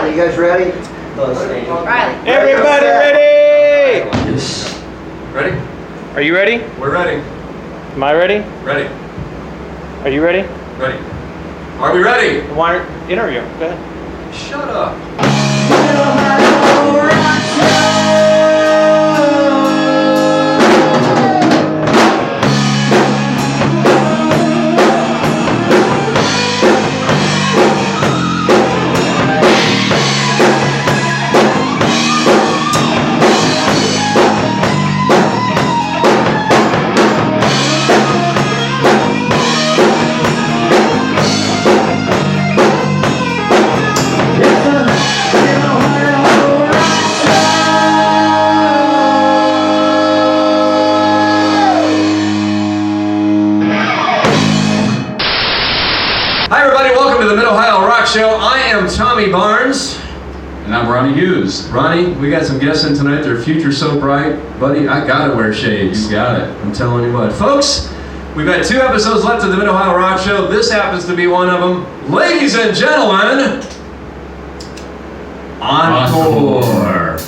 Riley, you guys ready? Riley. Everybody ready? Yes. Ready? Are you ready? We're ready. Am I ready? Ready. Are you ready? Ready. Are we ready? Want to interview? Go ahead. Shut up. Hi everybody, welcome to the Mid-Ohio Rock Show. I am Tommy Barnes. And I'm Ronnie Hughes. Ronnie, we got some guests in tonight. Their future's so bright. Buddy, I gotta wear shades. You got it. I'm telling you what. Folks, we've got 2 episodes left of the Mid-Ohio Rock Show. This happens to be one of them. Ladies and gentlemen, Encore.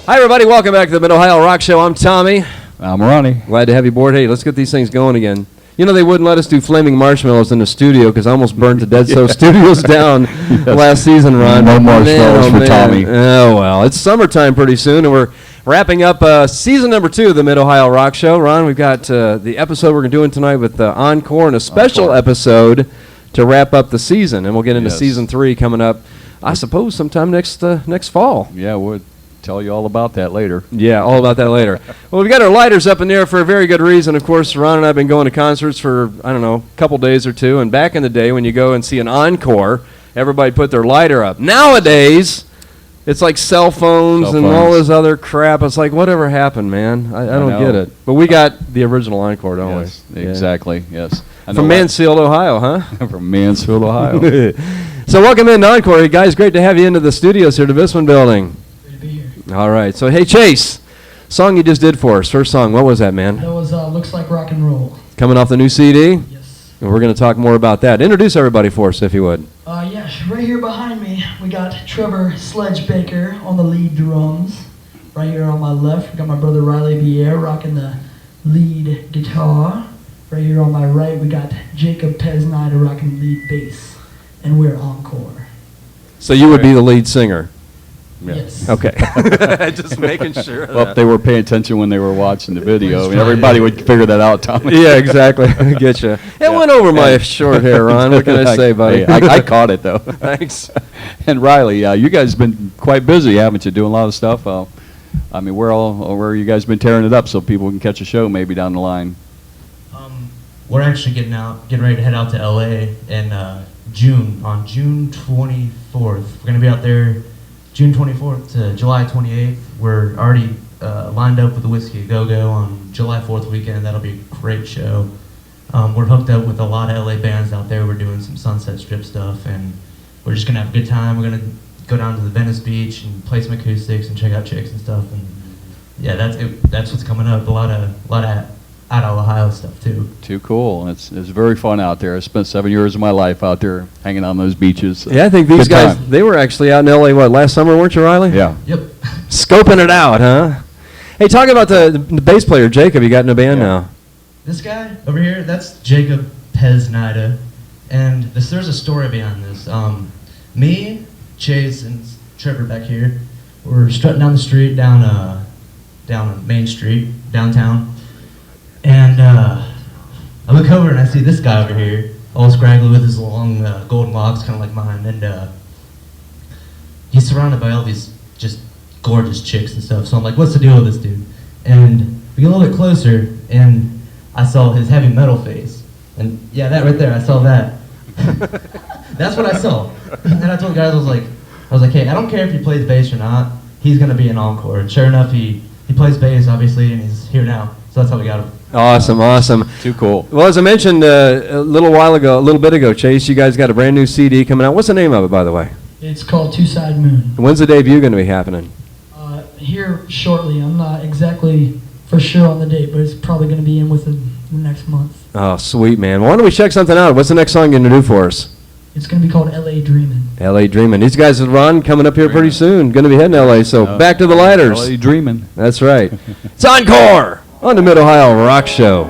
Hi, everybody. Welcome back to the Mid-Ohio Rock Show. I'm Tommy. I'm Ronnie. Glad to have you aboard. Hey, let's get these things going again. You know, they wouldn't let us do flaming marshmallows in the studio because I almost burned the Dead So Studios down last season, Ron. No marshmallows for Tommy. Oh, well. It's summertime pretty soon, and we're wrapping up season number 2 of the Mid-Ohio Rock Show. Ron, we've got the episode we're doing tonight with Encore and a special episode to wrap up the season, and we'll get into season 3 coming up, I suppose, sometime next fall. Yeah, we'll tell you all about that later. Yeah, all about that later. Well, we've got our lighters up in there for a very good reason. Of course, Ron and I have been going to concerts for, I don't know, a couple days or two, and back in the day when you go and see an encore, everybody put their lighter up. Nowadays, it's like cell phones and all this other crap. It's like, whatever happened, man? I don't get it. But we got the original encore, don't we? Exactly, yes. From Mansfield, Ohio, huh? From Mansfield, Ohio. So welcome in, Encore. Guys, great to have you into the studios here at the Bisman Building. Great to be here. All right. So, hey, Chase, song you just did for us. First song. What was that, man? That was Looks Like Rock and Roll. Coming off the new CD? Yes. And we're going to talk more about that. Introduce everybody for us, if you would. Yes, right here behind me, we got Trevor Sledgebaker on the lead drums. Right here on my left, we got my brother Riley Bier rocking the lead guitar. Right here on my right, we got Jacob Peznida rocking the lead bass. And we're Encore. So you would be the lead singer? Yes. Okay. Just making sure. Well, if they were paying attention when they were watching the video, I mean, everybody would figure that out, Tommy. Yeah, exactly. I get you. It went over my short hair, Ron. What can I say, buddy? Hey, I caught it, though. Thanks. And Riley, you guys have been quite busy, haven't you, doing a lot of stuff? I mean, where you guys been tearing it up so people can catch a show maybe down the line? We're actually getting ready to head out to LA in June, on June 24th. We're going to be out there June 24th to July 28th. We're already lined up with the Whiskey A Go-Go on July 4th weekend. That'll be a great show. We're hooked up with a lot of LA bands out there. We're doing some Sunset Strip stuff, and we're just going to have a good time. We're going to go down to the Venice Beach and play some acoustics and check out chicks and stuff. And yeah, that's what's coming up. A lot of out of Ohio stuff too. Too cool. It's very fun out there. I spent 7 years of my life out there hanging on those beaches. Yeah, I think these Good guys, time. they were actually out in L.A., last summer, weren't you, Riley? Yeah. Yep. Scoping it out, huh? Hey, talk about the bass player, Jacob. You got in a band now. This guy over here, that's Jacob Peznida, and there's a story behind this. Me, Chase, and Trevor back here, we're strutting down the street, down Main Street, downtown, and I look over and I see this guy over here, all scraggly with his long golden locks, kind of like mine, and he's surrounded by all these just gorgeous chicks and stuff. So I'm like, what's the deal with this dude? And we get a little bit closer, and I saw his heavy metal face. And yeah, that right there, I saw that. That's what I saw. And I told the guys, I was like, hey, I don't care if he plays bass or not, he's gonna be an Encore. And sure enough, he plays bass, obviously, and he's here now. So that's how we got him. Awesome. Too cool. Well, as I mentioned a little bit ago, Chase, you guys got a brand new CD coming out. What's the name of it, by the way? It's called Two Side Moon. When's the debut going to be happening? Here shortly. I'm not exactly for sure on the date, but it's probably going to be in within the next month. Oh, sweet, man. Why don't we check something out? What's the next song you're going to do for us? It's going to be called L.A. Dreamin'. L.A. Dreamin'. These guys with Ron coming up here pretty soon. Going to be heading to L.A., so back to the lighters. LA dreaming. That's right. It's Encore on the Mid-Ohio Rock Show.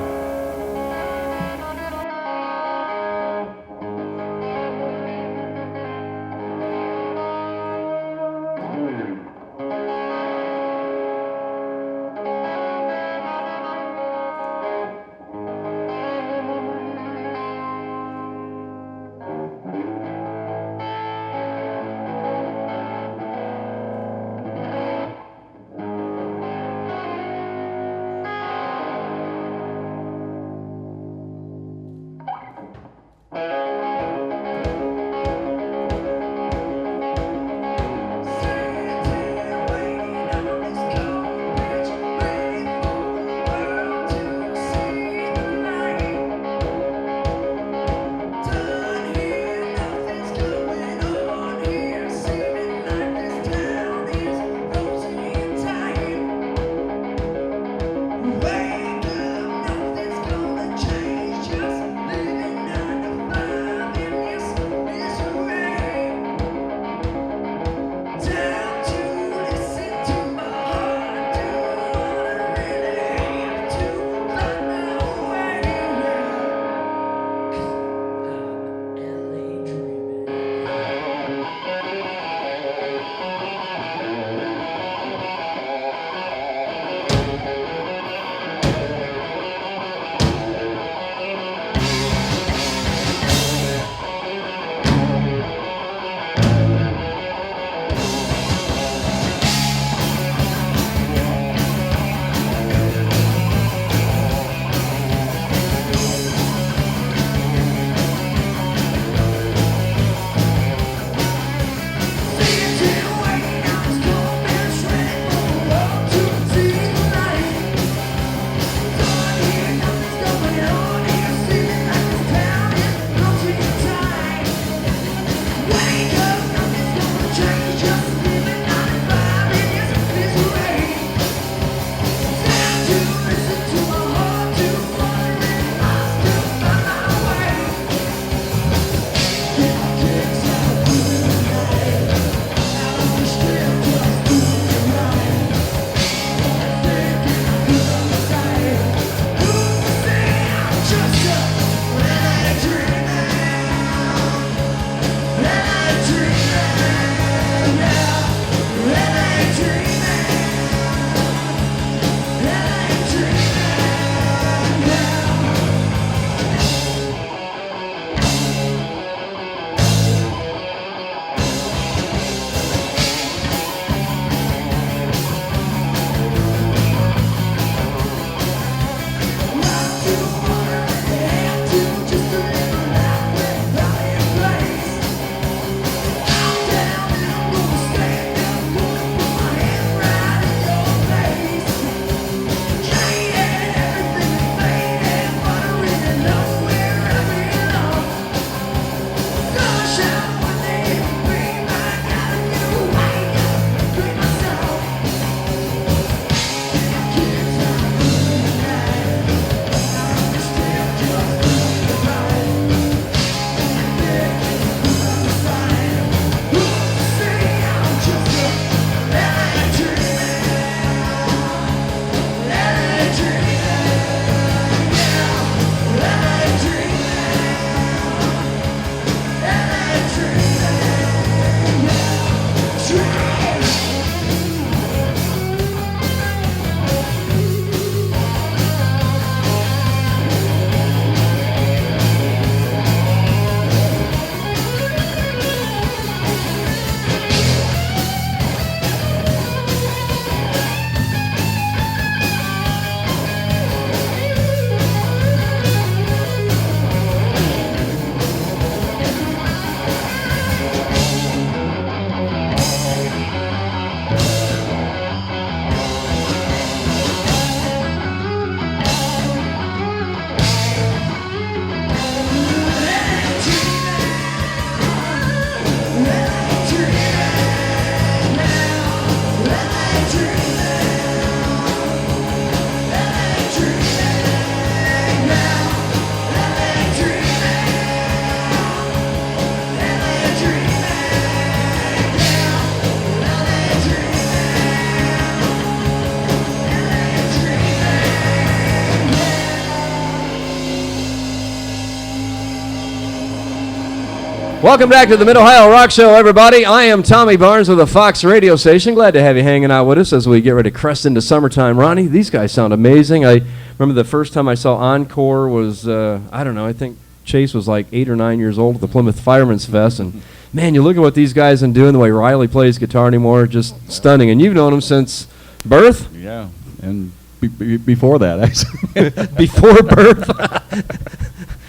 Welcome back to the Mid-Ohio Rock Show, everybody. I am Tommy Barnes with the Fox radio station. Glad to have you hanging out with us as we get ready to crest into summertime. Ronnie, these guys sound amazing. I remember the first time I saw Encore was, I don't know, I think Chase was like 8 or 9 years old at the Plymouth Fireman's Fest. And, man, you look at what these guys are doing, the way Riley plays guitar anymore, just stunning. And you've known them since birth? Yeah, and before that, actually. Before birth?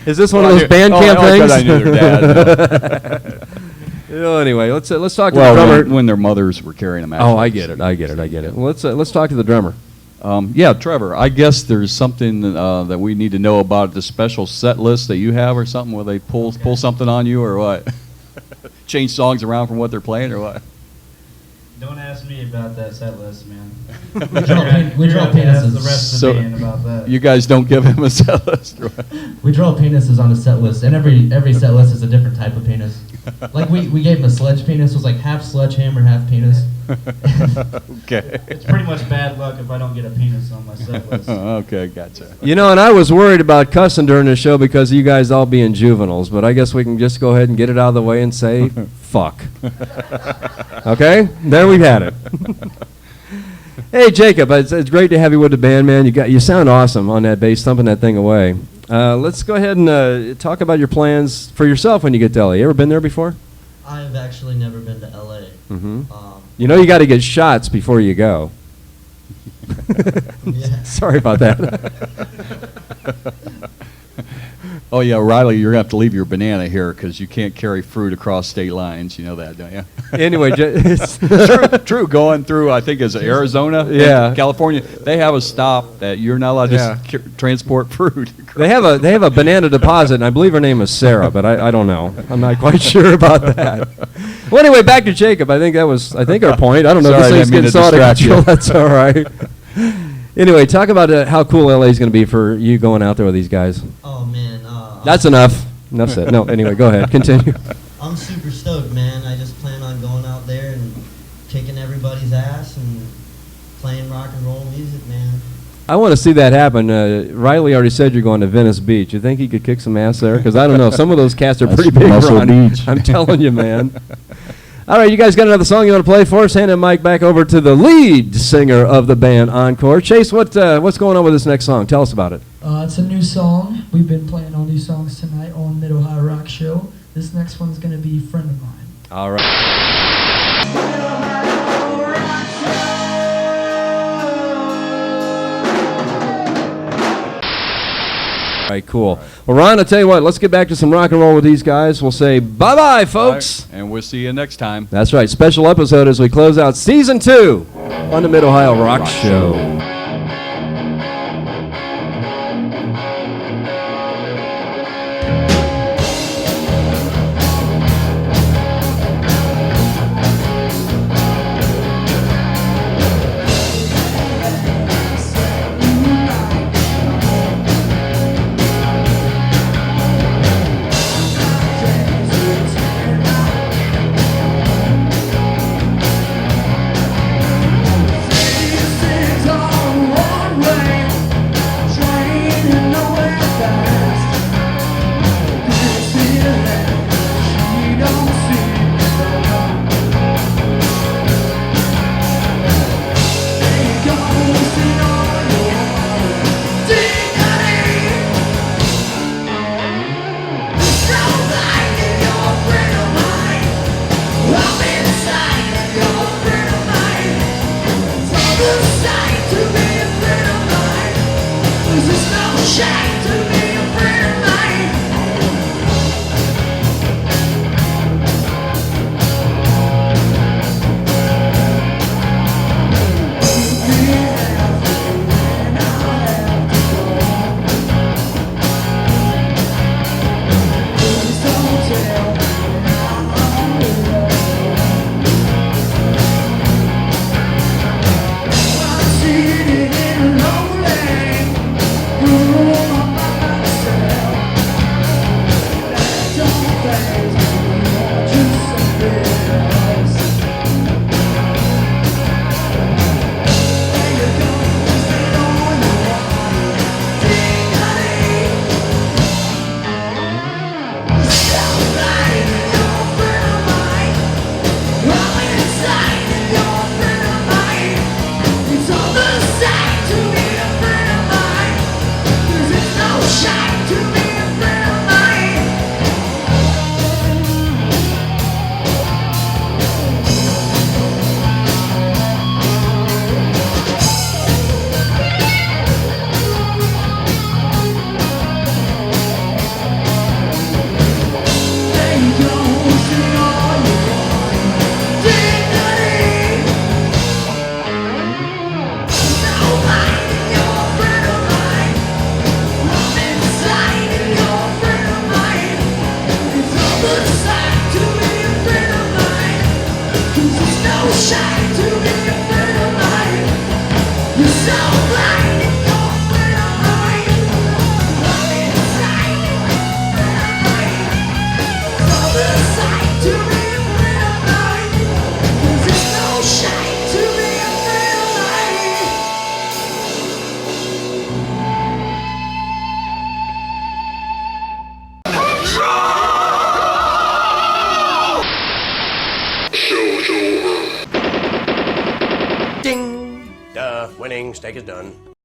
Is this one of those band camp things? I knew their dad. Anyway, let's talk to the drummer. When their mothers were carrying them out. Oh, I get it. Well, let's talk to the drummer. Yeah, Trevor, I guess there's something that we need to know about the special set list that you have or something, where they pull something on you or what? Change songs around from what they're playing or what? Don't ask me about that set list, man. We draw penises. The rest of the band about that. You guys don't give him a set list, right? We draw penises on the set list, and every set list is a different type of penis. Like we gave him a sledge penis, it was like half sledgehammer, half penis. Okay. It's pretty much bad luck if I don't get a penis on my set list. Okay, gotcha. You know, and I was worried about cussing during the show because of you guys all being juveniles, but I guess we can just go ahead and get it out of the way and say, fuck. Okay? There we've had it. Hey, Jacob, it's great to have you with the band, man. You sound awesome on that bass, thumping that thing away. Let's go ahead and talk about your plans for yourself when you get to LA. You ever been there before? I've actually never been to LA. Mm-hmm. You know you got to get shots before you go. Yeah. Sorry about that. Oh, yeah, Riley, you're going to have to leave your banana here because you can't carry fruit across state lines. You know that, don't you? Anyway, True. Going through, I think, is it Arizona? Yeah. And California. They have a stop that you're not allowed to transport fruit. They have a banana deposit, and I believe her name is Sarah, but I don't know. I'm not quite sure about that. Well, anyway, back to Jacob. I think our point. I don't know Sorry, if this thing's getting so out of control. That's all right. Anyway, talk about how cool LA is going to be for you going out there with these guys. Oh man. That's enough. Enough said. No, anyway, go ahead. Continue. I'm super stoked, man. I just plan on going out there and kicking everybody's ass and playing rock and roll music, man. I want to see that happen. Riley already said you're going to Venice Beach. You think he could kick some ass there? Because I don't know. Some of those cats are pretty big, Muscle Ronnie. Beach. I'm telling you, man. All right, you guys got another song you want to play for us? Hand the mic back over to the lead singer of the band, Encore. Chase, what's going on with this next song? Tell us about it. It's a new song. We've been playing all new songs tonight on Mid-Ohio Rock Show. This next one's going to be Friend of Mine. All right. All right, cool. Well, Ron, I'll tell you what, let's get back to some rock and roll with these guys. We'll say bye-bye, folks. All right, and we'll see you next time. That's right. Special episode as we close out Season 2 on the Mid-Ohio Rock Show. On shame to be afraid of life. You're so blind, you're afraid of life. Love inside, afraid of life. Love inside to be afraid of life. 'Cause it's no shame to be afraid of life. Ding! The winning stake is done.